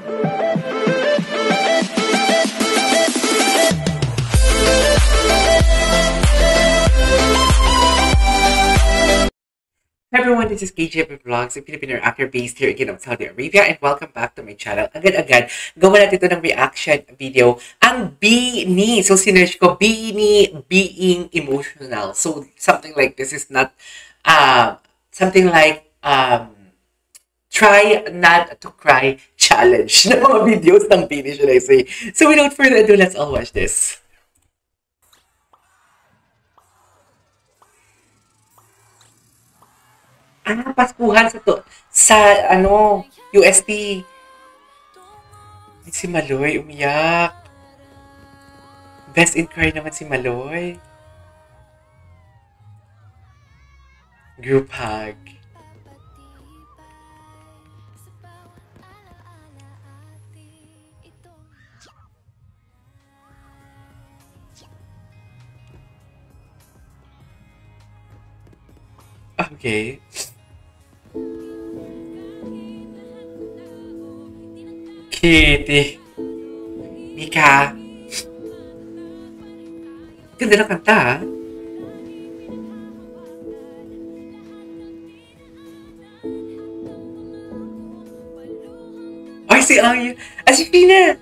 Hi everyone, this is KJP Vlogs, a Filipino actor based here again of Saudi Arabia, and welcome back to my channel. Agad-agad, gawa natin ito ng reaction video. Ang BINI, so sinerch ko, BINI, being emotional. So something like this is not, something like, try not to cry challenge ng mga videos ng BINI, should I say. So without further ado, let's all watch this. Paskuhan sa UST. Si Maloy umiyak. Best in cry naman si Maloy. Group hug. Okay. Kitty. Mika. Ganda na kanta, ha? Ay, si Aya. Si Sheena.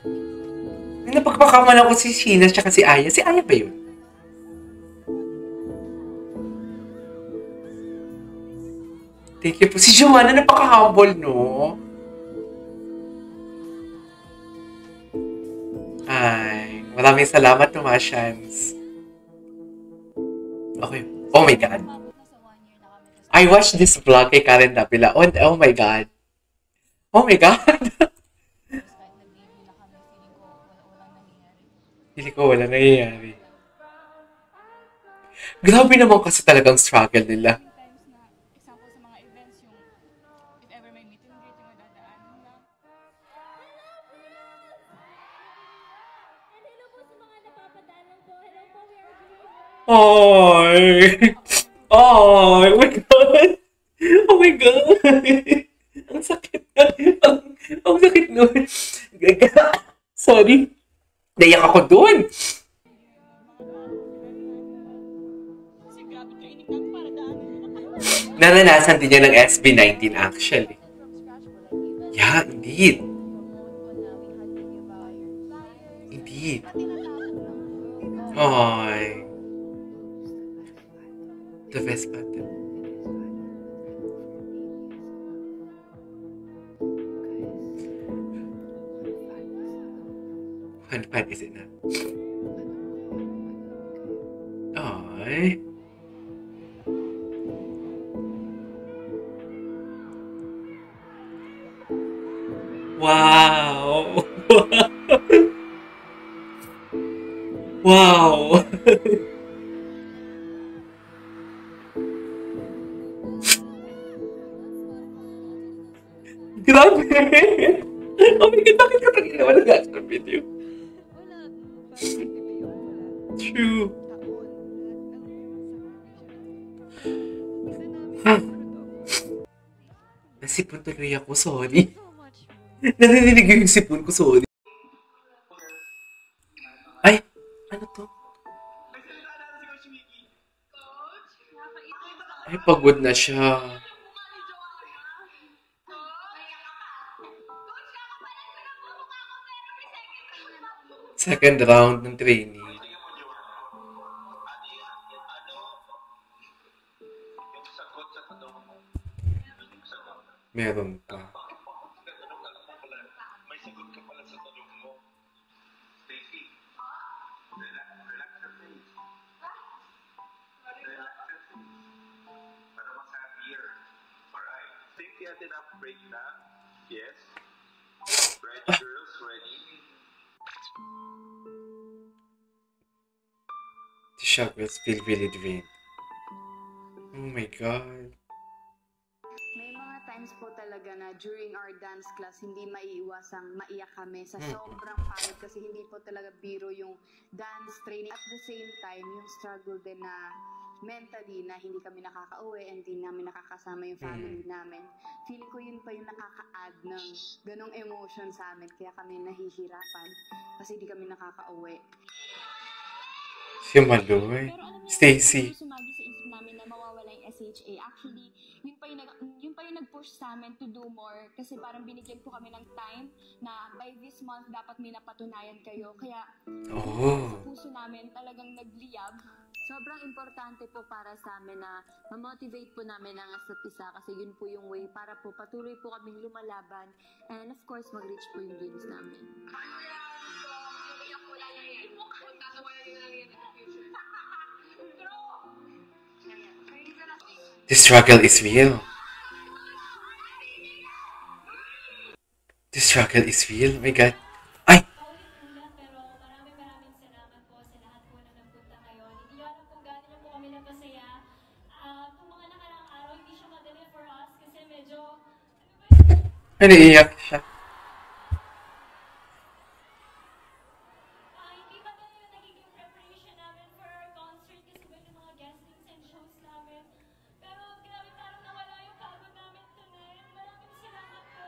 Napagpakaman ako si Sheena at si Aya. Si Aya ba yun? Thank you po. Si Joanna, napaka-humble, no? Ay, maraming salamat, Tomasians. Okay. Oh my God. I watched this vlog kay Karen Davila. Oh my God. Oh my God. Hindi ko wala nangyayari. Grabe naman kasi talagang struggle nila. Ay! Ay! Oh my God! Oh my God! Ang sakit na. Ang sakit nun. Sorry. Naiyak ako dun. Naranasan din niya ng SB19 actually. Yeah, indeed. Indeed. Ay. The best button. How fun is it now? Ay. Wow. Wow. Grabe! Oh my God, bakit ka tayo naman nag-action ng video? True. Nasipon tuloy ako, sorry. Narinig yung sipon ko, sorry. Ay! Ano to? Ay, pagod na siya. Second round ng training. Meron pa. May sagot ka pala sa tanong mo. Stacy, relax your face. Relax your face. Para mas happier. Alright. Think you had enough break na? Yes? Ready, girls? Ready? The shot will feel really drained. Oh my God. Times po talaga na during our dance class, hindi maiiwasang maiyak kami sa sobrang pagod kasi hindi po talaga biro yung dance training. At the same time, yung struggle din na mentally na hindi kami nakaka-uwi and hindi namin nakakasama yung family namin. Feeling ko yun pa yung nakaka-add ng ganong emotion sa amin kaya kami nahihirapan kasi hindi kami nakaka-uwi. Si Maloy. Stacy. Sumagi sa isip namin na mawawala yung SHA. Actually, yun pa yung nag-push sa amin to do more kasi parang binigyan po kami ng time na by this month dapat may napatunayan kayo. Kaya sa puso namin talagang nagliyab. Sobrang importante po para sa amin na ma-motivate po namin ang isa't isa kasi yun po yung way para po patuloy po kaming lumalaban and of course mag-reach po yung dreams namin. The struggle is real. The struggle is real. Oh my God. Ay! Pero maraming salamat po sa lahat po na nagpunta ngayon. Hindi nyo alam kung gaano nyo po kami napasaya. Kung mga nakaraang araw, hindi siya madali for us kasi medyo... Naiiyak siya. Hindi pa ganun yung nagiging preparation namin for our concert kasi ba yung mga guestings and shows namin. Pero grabe parang nawala yung pagod namin tonight. Maraming salamat po.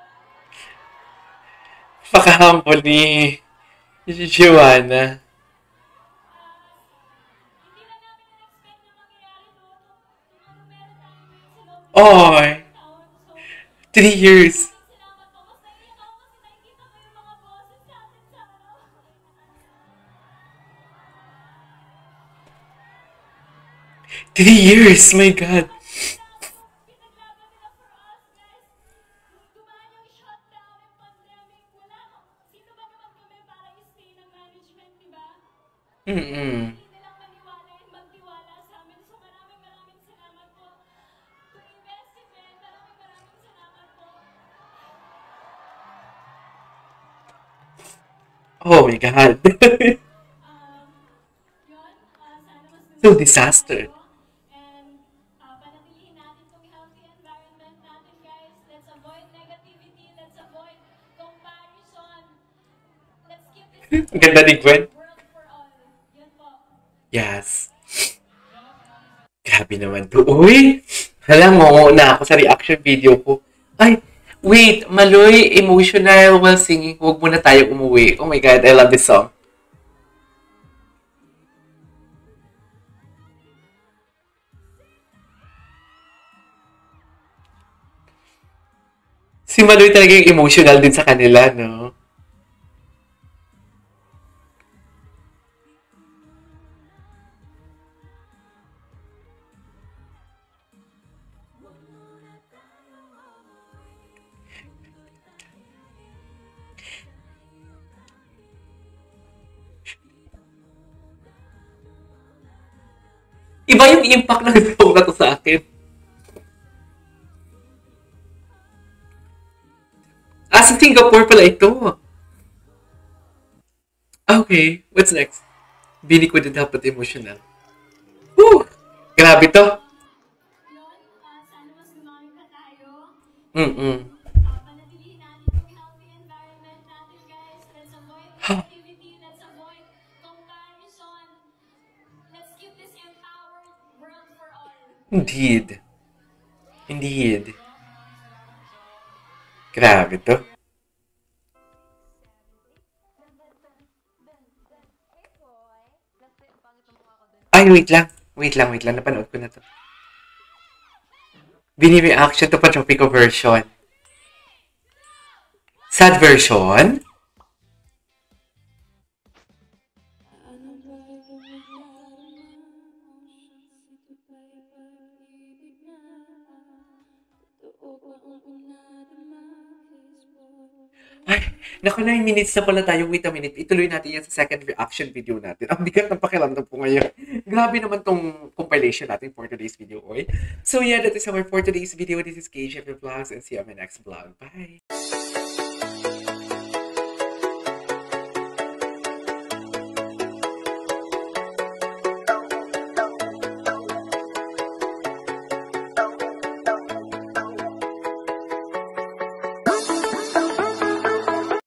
Paka-humble ni Joanna. Hindi na namin na-expect na mangyayari to. Kung meron tayo ngayon sa loob ng Oy! taon. So, 3 years. salamat po. Mas naiiyak ako kasi nakikita ko yung mga boses natin sa ano. 3 years! My God. Pinaglaban nila for us, guys. Dumaan yung shutdown, yung pandemic. Sino ba naman kami para i-stay ng management, di ba? Hindi nilang maniwala and magtiwala sa amin. So maraming salamat po. To investment, maraming salamat po. Oh my God. Yun, sana mas So disaster. and panatilihin natin itong healthy environment natin, guys. Let's avoid negativity. Let's avoid comparison. Let's keep this Ang ganda ni Gwen. world for all. Yun po. Yes. Grabe naman to. Uy! Hala, na ako sa reaction video ko. Ay, wait, Maloy, emotional while singing. Huwag muna tayo umuwi. Oh my God, I love this song. Si Maloy talaga yung emotional din sa kanila, no? Iba yung impact ng song na to sa akin. Sa Singapore pala ito. Okay, what's next? Bini ko din dapat emotional. Woo! Grabe to. Yun, sana mas lumami pa tayo. Mm-mm. Panatilihin natin itong healthy environment natin, guys. Let's avoid negativity. Let's avoid comparison. Let's keep this empowered world for all. Indeed. Indeed. Grabe to. Ay, wait lang. Wait lang. Napanood ko na to. Bini reaction to Patropico version. Sad version? Ay, naku, 9 minutes na pala tayo. Wait a minute. Ituloy natin yan sa second reaction video natin. Ang bigat ng pakiramdam po ngayon. Grabe naman tong compilation natin for today's video, oy. So yeah, that is our for today's video. This is KJF Vlogs and see you on my next vlog. Bye!